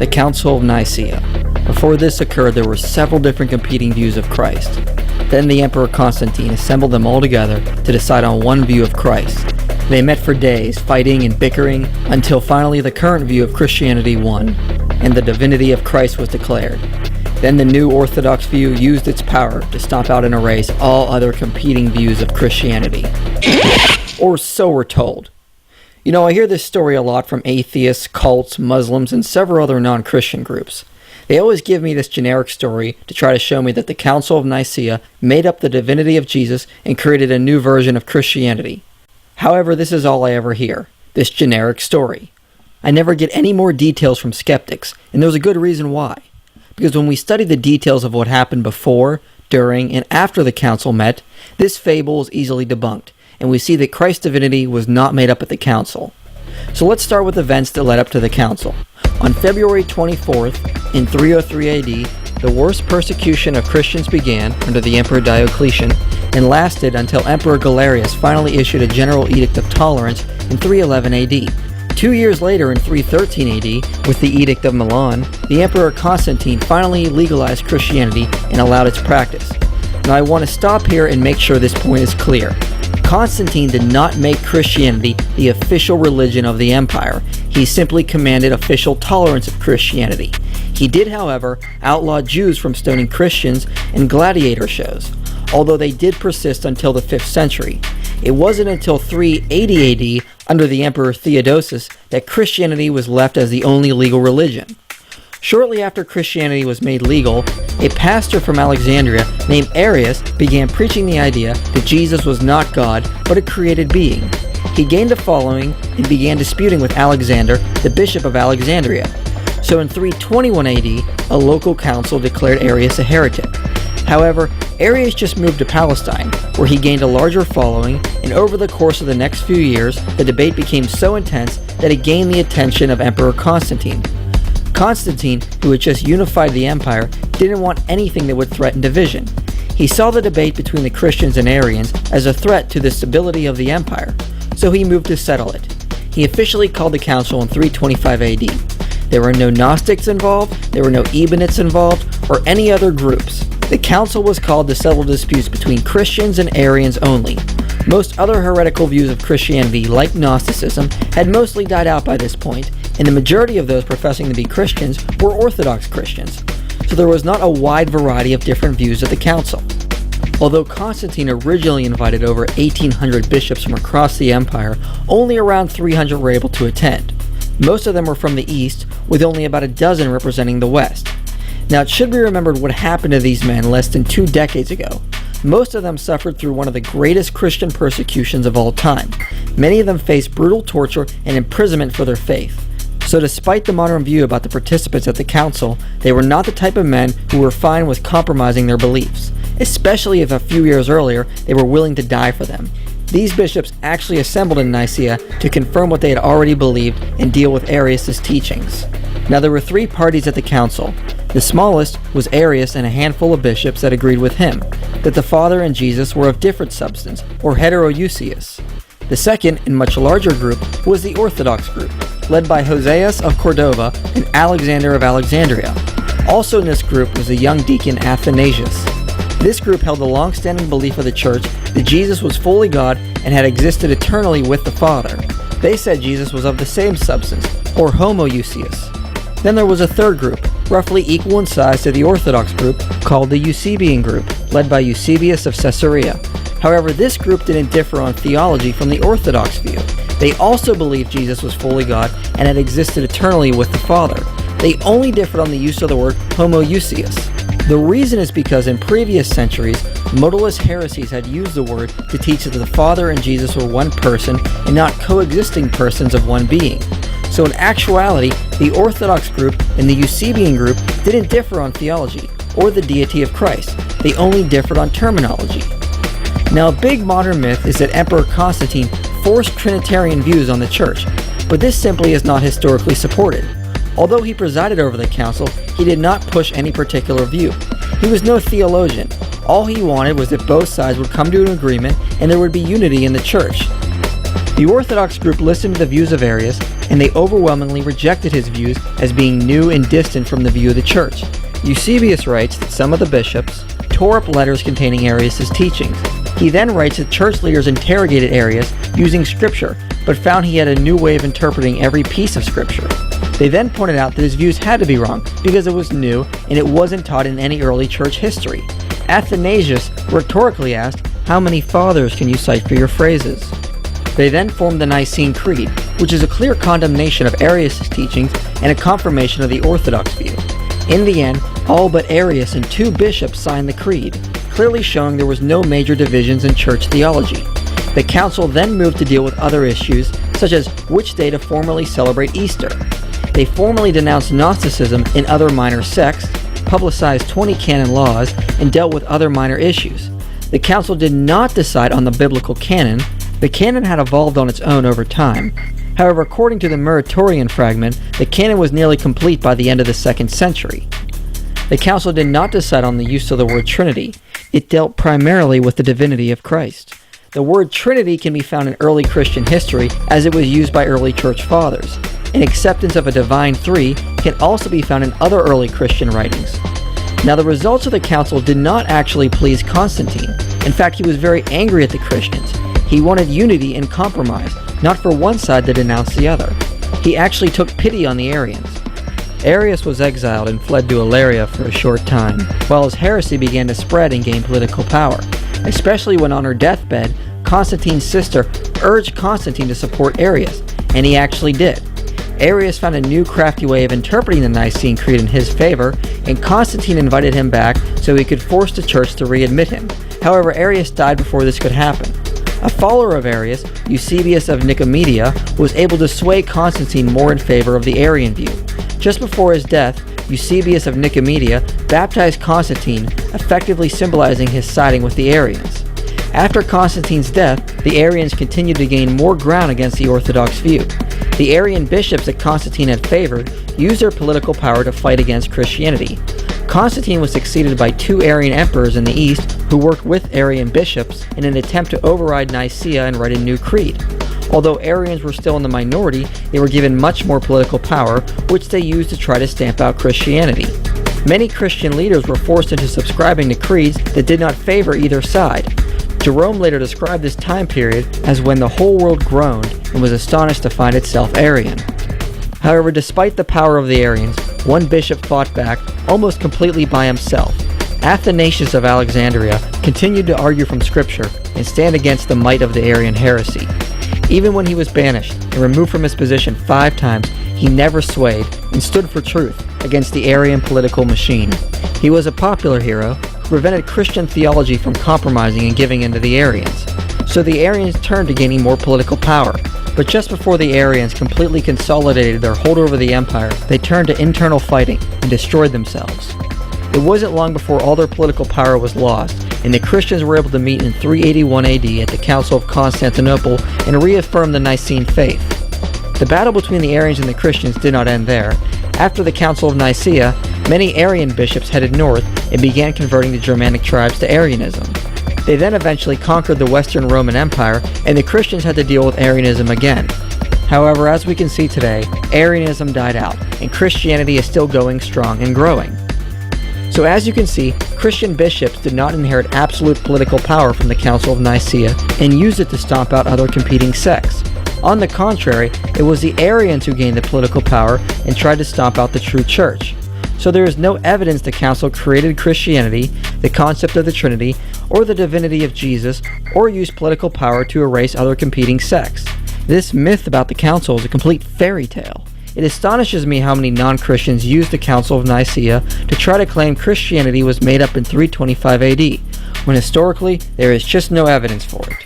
the Council of Nicaea. Before this occurred, there were several different competing views of Christ. Then the Emperor Constantine assembled them all together to decide on one view of Christ. They met for days, fighting and bickering, until finally the current view of Christianity won, and the divinity of Christ was declared. Then the new Orthodox view used its power to stomp out and erase all other competing views of Christianity. Or so we're told. You know, I hear this story a lot from atheists, cults, Muslims, and several other non-Christian groups. They always give me this generic story to try to show me that the Council of Nicaea made up the divinity of Jesus and created a new version of Christianity. However, this is all I ever hear, this generic story. I never get any more details from skeptics, and there's a good reason why. Because when we study the details of what happened before, during, and after the council met, this fable is easily debunked, and we see that Christ's divinity was not made up at the council. So let's start with events that led up to the council. On February 24th, in 303 AD, the worst persecution of Christians began under the Emperor Diocletian and lasted until Emperor Galerius finally issued a general edict of tolerance in 311 AD. 2 years later, in 313 AD, with the Edict of Milan, the Emperor Constantine finally legalized Christianity and allowed its practice. Now I want to stop here and make sure this point is clear. Constantine did not make Christianity the official religion of the empire. He simply commanded official tolerance of Christianity. He did, however, outlaw Jews from stoning Christians and gladiator shows, although they did persist until the 5th century. It wasn't until 380 AD, under the Emperor Theodosius, that Christianity was left as the only legal religion. Shortly after Christianity was made legal, a pastor from Alexandria named Arius began preaching the idea that Jesus was not God, but a created being. He gained a following and began disputing with Alexander, the bishop of Alexandria. So in 321 AD, a local council declared Arius a heretic. However, Arius just moved to Palestine, where he gained a larger following, and over the course of the next few years, the debate became so intense that it gained the attention of Emperor Constantine. Constantine, who had just unified the empire, didn't want anything that would threaten division. He saw the debate between the Christians and Arians as a threat to the stability of the empire, so he moved to settle it. He officially called the council in 325 AD. There were no Gnostics involved, there were no Ebionites involved, or any other groups. The council was called to settle disputes between Christians and Arians only. Most other heretical views of Christianity, like Gnosticism, had mostly died out by this point, and the majority of those professing to be Christians were Orthodox Christians, so there was not a wide variety of different views at the council. Although Constantine originally invited over 1,800 bishops from across the empire, only around 300 were able to attend. Most of them were from the east, with only about a dozen representing the west. Now, it should be remembered what happened to these men less than 2 decades ago. Most of them suffered through one of the greatest Christian persecutions of all time. Many of them faced brutal torture and imprisonment for their faith. So despite the modern view about the participants at the council, they were not the type of men who were fine with compromising their beliefs, especially if a few years earlier they were willing to die for them. These bishops actually assembled in Nicaea to confirm what they had already believed and deal with Arius' teachings. Now there were 3 parties at the council. The smallest was Arius and a handful of bishops that agreed with him, that the Father and Jesus were of different substance, or heterousios. The second and much larger group was the Orthodox group, led by Hoseas of Cordova and Alexander of Alexandria. Also in this group was the young deacon Athanasius. This group held the long-standing belief of the church that Jesus was fully God and had existed eternally with the Father. They said Jesus was of the same substance, or homoousios. Then there was a third group, roughly equal in size to the Orthodox group, called the Eusebian group, led by Eusebius of Caesarea. However, this group didn't differ on theology from the Orthodox view. They also believed Jesus was fully God and had existed eternally with the Father. They only differed on the use of the word homoousios. The reason is because in previous centuries, modalist heresies had used the word to teach that the Father and Jesus were one person and not coexisting persons of one being. So in actuality, the Orthodox group and the Eusebian group didn't differ on theology or the deity of Christ. They only differed on terminology. Now, a big modern myth is that Emperor Constantine forced Trinitarian views on the church, but this simply is not historically supported. Although he presided over the council, he did not push any particular view. He was no theologian. All he wanted was that both sides would come to an agreement and there would be unity in the church. The Orthodox group listened to the views of Arius, and they overwhelmingly rejected his views as being new and distant from the view of the church. Eusebius writes that some of the bishops tore up letters containing Arius' teachings. He then writes that church leaders interrogated Arius using scripture, but found he had a new way of interpreting every piece of scripture. They then pointed out that his views had to be wrong because it was new and it wasn't taught in any early church history. Athanasius rhetorically asked, "How many fathers can you cite for your phrases?" They then formed the Nicene Creed, which is a clear condemnation of Arius' teachings and a confirmation of the Orthodox view. In the end, all but Arius and 2 bishops signed the creed, clearly showing there was no major divisions in church theology. The council then moved to deal with other issues, such as which day to formally celebrate Easter. They formally denounced Gnosticism in other minor sects, publicized 20 canon laws, and dealt with other minor issues. The council did not decide on the biblical canon. The canon had evolved on its own over time. However, according to the Muratorian fragment, the canon was nearly complete by the end of the 2nd century. The council did not decide on the use of the word Trinity. It dealt primarily with the divinity of Christ. The word Trinity can be found in early Christian history as it was used by early church fathers. An acceptance of a divine three can also be found in other early Christian writings. Now, the results of the council did not actually please Constantine. In fact, he was very angry at the Christians. He wanted unity and compromise, not for one side to denounce the other. He actually took pity on the Arians. Arius was exiled and fled to Ilaria for a short time, while his heresy began to spread and gain political power, especially when on her deathbed, Constantine's sister urged Constantine to support Arius, and he actually did. Arius found a new crafty way of interpreting the Nicene Creed in his favor, and Constantine invited him back so he could force the church to readmit him. However, Arius died before this could happen. A follower of Arius, Eusebius of Nicomedia, was able to sway Constantine more in favor of the Arian view. Just before his death, Eusebius of Nicomedia baptized Constantine, effectively symbolizing his siding with the Arians. After Constantine's death, the Arians continued to gain more ground against the Orthodox view. The Arian bishops that Constantine had favored used their political power to fight against Christianity. Constantine was succeeded by 2 Arian emperors in the east who worked with Arian bishops in an attempt to override Nicaea and write a new creed. Although Arians were still in the minority, they were given much more political power, which they used to try to stamp out Christianity. Many Christian leaders were forced into subscribing to creeds that did not favor either side. Jerome later described this time period as when the whole world groaned and was astonished to find itself Arian. However, despite the power of the Arians, one bishop fought back almost completely by himself. Athanasius of Alexandria continued to argue from Scripture and stand against the might of the Arian heresy. Even when he was banished and removed from his position 5 times, he never swayed and stood for truth against the Arian political machine. He was a popular hero who prevented Christian theology from compromising and giving in to the Arians. So the Arians turned to gaining more political power. But just before the Arians completely consolidated their hold over the empire, they turned to internal fighting and destroyed themselves. It wasn't long before all their political power was lost, and the Christians were able to meet in 381 AD at the Council of Constantinople and reaffirm the Nicene faith. The battle between the Arians and the Christians did not end there. After the Council of Nicaea, many Arian bishops headed north and began converting the Germanic tribes to Arianism. They then eventually conquered the Western Roman Empire, and the Christians had to deal with Arianism again. However, as we can see today, Arianism died out, and Christianity is still going strong and growing. So as you can see, Christian bishops did not inherit absolute political power from the Council of Nicaea and used it to stomp out other competing sects. On the contrary, it was the Arians who gained the political power and tried to stomp out the true church. So there is no evidence the council created Christianity, the concept of the Trinity, or the divinity of Jesus, or used political power to erase other competing sects. This myth about the council is a complete fairy tale. It astonishes me how many non-Christians used the Council of Nicaea to try to claim Christianity was made up in 325 AD, when historically there is just no evidence for it.